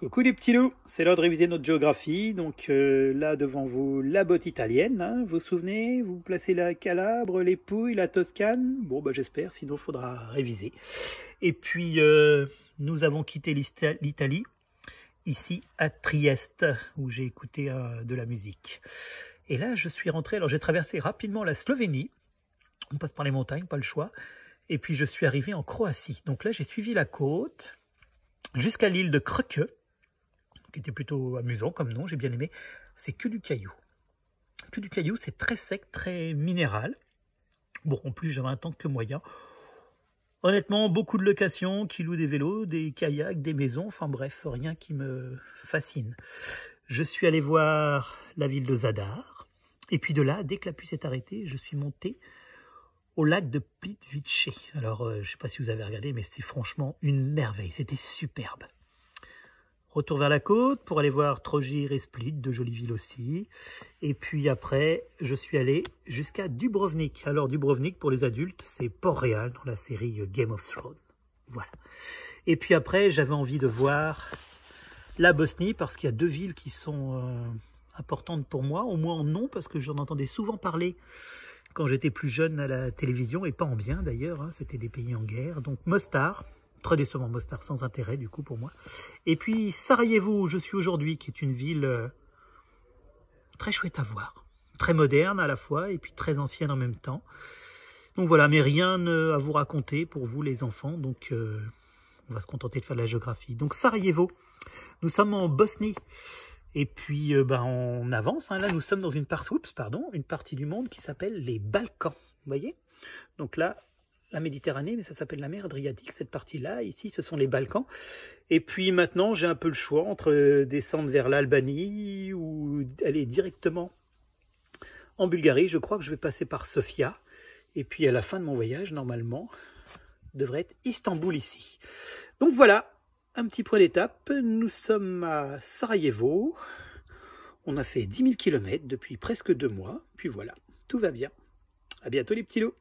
Coucou les petits loups, c'est l'heure de réviser notre géographie. Donc là devant vous, la botte italienne, hein, vous vous souvenez? Vous placez la Calabre, les Pouilles, la Toscane. Bon bah j'espère, sinon il faudra réviser. Et puis nous avons quitté l'Italie, ici à Trieste, où j'ai écouté de la musique. Et là je suis rentré, alors j'ai traversé rapidement la Slovénie, on passe par les montagnes, pas le choix. Et puis je suis arrivé en Croatie. Donc là j'ai suivi la côte jusqu'à l'île de Krk, qui était plutôt amusant comme nom, j'ai bien aimé. C'est que du caillou. Que du caillou, c'est très sec, très minéral. Bon, en plus, j'avais un temps que moyen. Honnêtement, beaucoup de locations qui louent des vélos, des kayaks, des maisons, enfin bref, rien qui me fascine. Je suis allé voir la ville de Zadar. Et puis de là, dès que la pluie s'est arrêtée, je suis monté au lac de Plitvice. Alors, je ne sais pas si vous avez regardé, mais c'est franchement une merveille. C'était superbe. Retour vers la côte pour aller voir Trogir et Split, de jolies villes aussi. Et puis après, je suis allé jusqu'à Dubrovnik. Alors Dubrovnik, pour les adultes, c'est Port-Réal dans la série Game of Thrones. Voilà. Et puis après, j'avais envie de voir la Bosnie, parce qu'il y a deux villes qui sont importantes pour moi, au moins en nom, parce que j'en entendais souvent parler quand j'étais plus jeune à la télévision, et pas en bien d'ailleurs, hein, c'était des pays en guerre. Donc Mostar. Très décevant, Mostar, sans intérêt du coup pour moi. Et puis Sarajevo, où je suis aujourd'hui, qui est une ville très chouette à voir. Très moderne à la fois, et puis très ancienne en même temps. Donc voilà, mais rien à vous raconter pour vous les enfants, donc on va se contenter de faire de la géographie. Donc Sarajevo, nous sommes en Bosnie. Et puis on avance, hein. Là nous sommes dans une partie du monde qui s'appelle les Balkans. Vous voyez? Donc là, la Méditerranée, mais ça s'appelle la mer Adriatique, cette partie-là. Ici, ce sont les Balkans. Et puis maintenant, j'ai un peu le choix entre descendre vers l'Albanie ou aller directement en Bulgarie. Je crois que je vais passer par Sofia. Et puis à la fin de mon voyage, normalement, devrait être Istanbul ici. Donc voilà, un petit point d'étape. Nous sommes à Sarajevo. On a fait 10 000 km depuis presque 2 mois. Puis voilà, tout va bien. À bientôt les petits loups.